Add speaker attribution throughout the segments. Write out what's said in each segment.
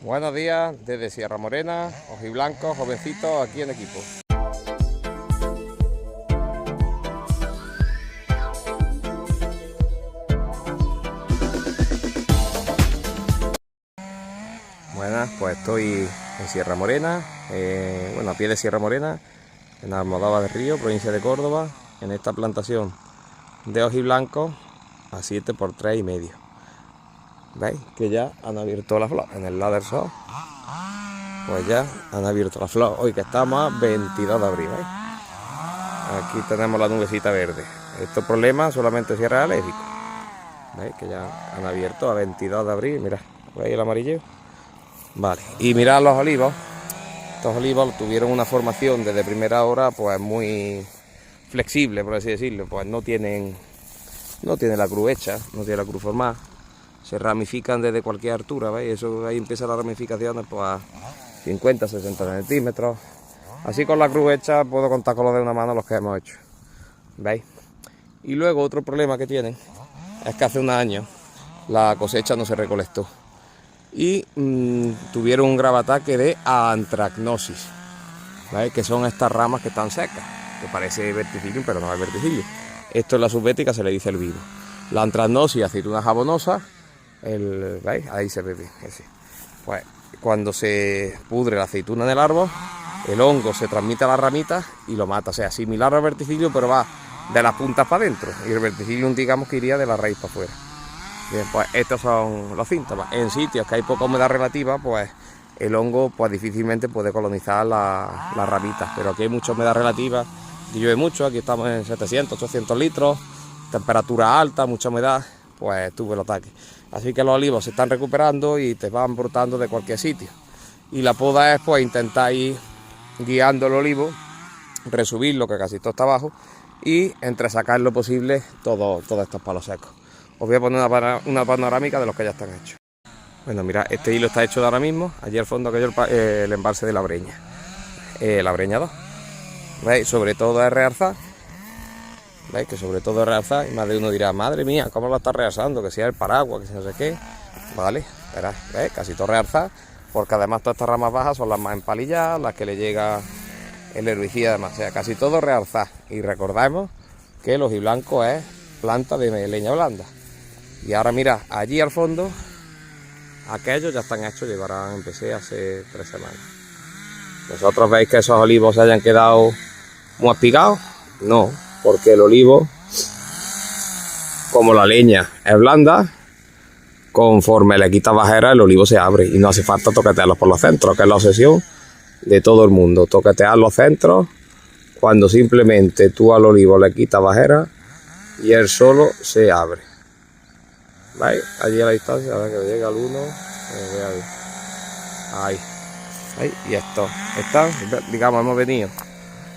Speaker 1: Buenos días desde Sierra Morena, ojiblancos, jovencitos aquí en equipo. Buenas, pues estoy en Sierra Morena, a pie de Sierra Morena, en Almodóvar del Río, provincia de Córdoba, en esta plantación de ojiblancos a 7 por 3,5. ¿Veis? Que ya han abierto la flor en el lado del sol. Pues ya han abierto la flor. Hoy que estamos a 22 de abril, ¿veis? Aquí tenemos la nubecita verde. Estos problemas solamente cierra alérgico. ¿Veis? Que ya han abierto a 22 de abril. Mirad, ¿veis el amarillo? Vale, y mirad los olivos. Estos olivos tuvieron una formación desde primera hora pues muy flexible, por así decirlo. Pues no tienen la cruz hecha, no tiene la cruz formada. Se ramifican desde cualquier altura, ¿veis? Eso, ahí empiezan las ramificaciones pues a 50, 60 centímetros. Así con la cruz hecha puedo contar con los de una mano los que hemos hecho. ¿Veis? Y luego otro problema que tienen es que hace un año la cosecha no se recolectó. Y tuvieron un grave ataque de antracnosis. ¿Veis? Que son estas ramas que están secas. Que parece verticilio, pero no es verticilio. Esto en la subbética se le dice el vivo. La antracnosis, aceituna jabonosa. ¿Veis? Ahí se ve bien. Ese. Pues cuando se pudre la aceituna en el árbol, el hongo se transmite a las ramitas y lo mata. O sea, similar al verticilio, pero va de las puntas para adentro. Y el verticilio, digamos, que iría de la raíz para afuera. Bien, pues estos son los síntomas. En sitios que hay poca humedad relativa, pues el hongo pues difícilmente puede colonizar las ramitas. Pero aquí hay mucha humedad relativa, y llueve mucho. Aquí estamos en 700, 800 litros, temperatura alta, mucha humedad, pues tuve el ataque. Así que los olivos se están recuperando y te van brotando de cualquier sitio. Y la poda es pues intentar ir guiando el olivo, resubirlo, que casi todo está abajo, y entresacar lo posible todos estos palos secos. Os voy a poner una panorámica de los que ya están hechos. Bueno, mira, este hilo está hecho de ahora mismo. Allí al fondo cayó el embalse de la Breña. La Breña 2. ¿Veis? Sobre todo es realzar. ¿Veis? Que sobre todo es realzar. Y más de uno dirá, madre mía, ¿cómo lo está realzando? Que si es el paraguas, que si no sé qué. Vale, verás, ¿veis? Casi todo realzar. Porque además todas estas ramas bajas son las más empalilladas, las que le llega el herbicida además. O sea, casi todo realzar. Y recordemos que el ojiblanco es planta de leña blanda. Y ahora mira, allí al fondo, aquellos ya están hechos, empecé hace 3 semanas. ¿Vosotros veis que esos olivos se hayan quedado muy espigados? No, porque el olivo, como la leña es blanda, conforme le quitas bajera, el olivo se abre y no hace falta toquetearlos por los centros, que es la obsesión de todo el mundo. Toquetear los centros cuando simplemente tú al olivo le quitas bajera y él solo se abre. ¿Veis? Allí a la distancia, a ver que llega al 1. Ahí. Ahí. Y esto. Están, digamos, hemos venido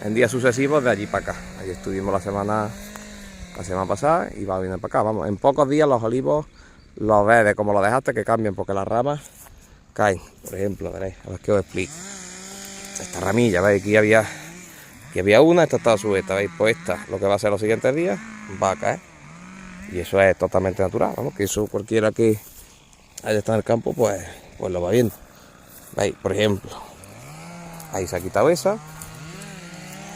Speaker 1: en días sucesivos de allí para acá. Allí estuvimos la semana pasada y va a venir para acá. Vamos, en pocos días los olivos los ves de como los dejaste que cambian porque las ramas caen. Por ejemplo, veréis, a ver qué os explico. Esta ramilla, ¿veis? Aquí había una, esta estaba sujeta, ¿veis? Pues esta, lo que va a ser los siguientes días, va a caer. Y eso es totalmente natural, vamos, que eso cualquiera que haya estado en el campo, pues lo va viendo. ¿Veis? Por ejemplo, ahí se ha quitado esa,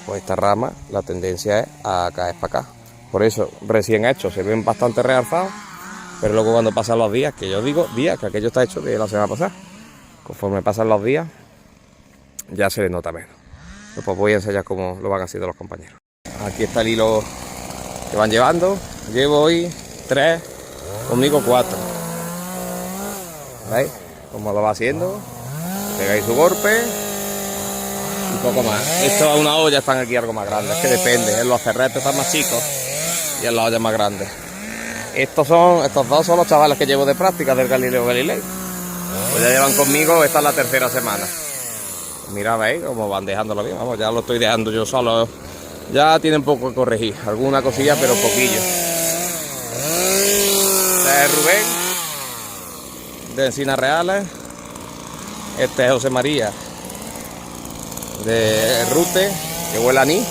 Speaker 1: pues esta rama, la tendencia es a caer para acá. Por eso, recién hechos se ven bastante realzados, pero luego cuando pasan los días, que yo digo días, que aquello está hecho de la semana pasada, conforme pasan los días, ya se le nota menos. Después voy a enseñar cómo lo van haciendo los compañeros. Aquí está el hilo que van llevando. Llevo hoy 3, conmigo 4. ¿Veis? Como lo va haciendo. Pegáis su golpe y poco más. Esto a una olla están aquí algo más grandes. Es que depende. En los ferretes están más chicos y en las ollas más grandes. Estos dos son los chavales que llevo de práctica del Galileo Galilei. Pues ya llevan conmigo, esta es la 3.ª semana. Mira, veis cómo van dejándolo bien. Vamos, ya lo estoy dejando yo solo. Ya tienen poco que corregir. Alguna cosilla, pero poquillo. Este es Rubén, de Encinas Reales. Este es José María, de Rute, que huele a anís.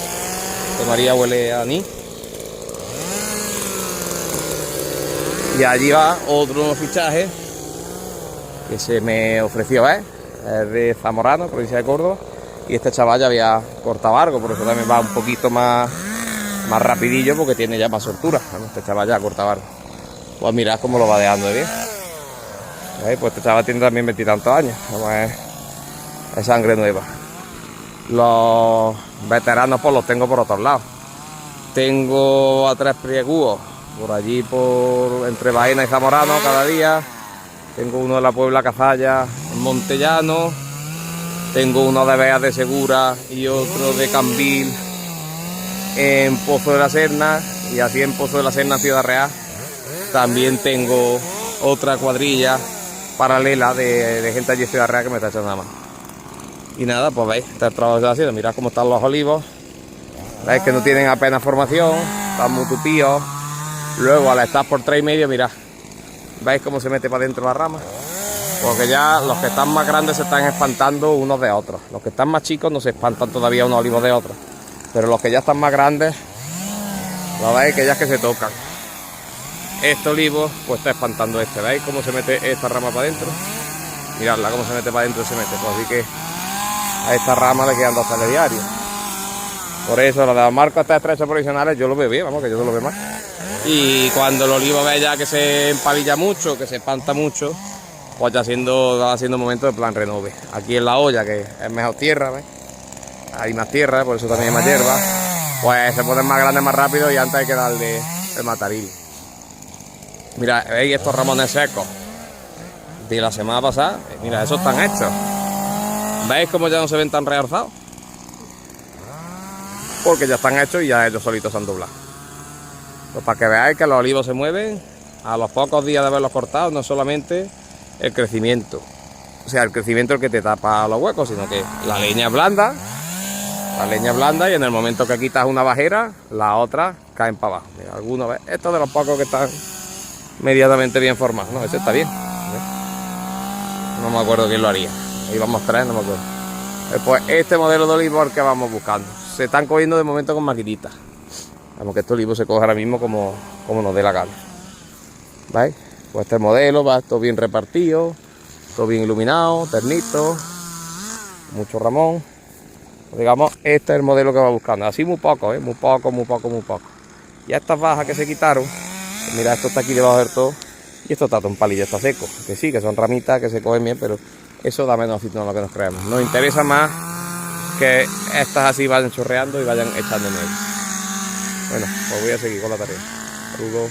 Speaker 1: José María huele a anís. Y allí va otro fichaje, que se me ofreció, es de Zamorano, provincia de Córdoba, y este chaval ya había cortado algo, por eso también va un poquito más rapidillo, porque tiene ya más soltura. Bueno, este chaval ya ha cortado algo. Pues mirad cómo lo va dejando de bien. ¿Veis? Pues este chaval tiene también 20 y tantos años, es sangre nueva. Los veteranos pues los tengo por otros lados. Tengo a 3 priegúos por allí, por entre Baena y Zamorano cada día. Tengo uno de la Puebla Cazalla en Montellano. Tengo uno de Beas de Segura y otro de Cambil en Pozo de la Serna. Y así en Pozo de la Serna, Ciudad Real, también tengo otra cuadrilla paralela de gente allí en Ciudad Real que me está echando la mano. Y nada, pues veis, este trabajo que está haciendo. Mirad cómo están los olivos. Veis que no tienen apenas formación, están muy tupíos. Luego al estar por 3,5, mirad, veis cómo se mete para dentro la rama. Porque ya los que están más grandes se están espantando unos de otros. Los que están más chicos no se espantan todavía unos olivos de otros. Pero los que ya están más grandes, lo veis que ya es que se tocan. Este olivo pues está espantando este. ¿Veis cómo se mete esta rama para adentro? Miradla cómo se mete para adentro y se mete. Pues así que a esta rama le quedan 2 telediarios. Por eso los de los marcos estas estrechos provisionales yo lo veo bien, vamos, que yo no lo veo más. Y cuando el olivo ve ya que se empalilla mucho, que se espanta mucho, pues ya va haciendo momento de plan renove. Aquí en la olla, que es mejor tierra, ¿ves? Hay más tierra, por eso también hay más hierba. Pues se ponen más grandes más rápido y antes hay que darle el mataril. Mira, veis estos ramones secos de la semana pasada, mira, esos están hechos. ¿Veis cómo ya no se ven tan realzados? Porque ya están hechos y ya ellos solitos se han doblado. Pues para que veáis que los olivos se mueven a los pocos días de haberlos cortado, no solamente el crecimiento, o sea, el crecimiento el que te tapa los huecos, sino que la leña es blanda, y en el momento que quitas una bajera, las otras caen para abajo. Mira, algunos, ¿ves? Estos de los pocos que están medianamente bien formados. No, ese está bien. ¿Ves? No me acuerdo quién lo haría. Ahí vamos 3, no me acuerdo. Pues este modelo de olivo es el que vamos buscando. Se están cogiendo de momento con maquinitas. Vamos, que este olivo se coge ahora mismo como nos dé la gana. ¿Veis? Pues este modelo va todo bien repartido, todo bien iluminado, ternito, mucho ramón. Digamos, este es el modelo que va buscando. Así muy poco, muy poco. Y estas bajas que se quitaron, pues mira, esto está aquí debajo del todo. Y esto está todo un palillo, está seco. Que sí, que son ramitas que se cogen bien, pero eso da menos aceite de lo que nos creemos. Nos interesa más que estas así vayan chorreando y vayan echando nuevo. Bueno, pues voy a seguir con la tarea. Saludos.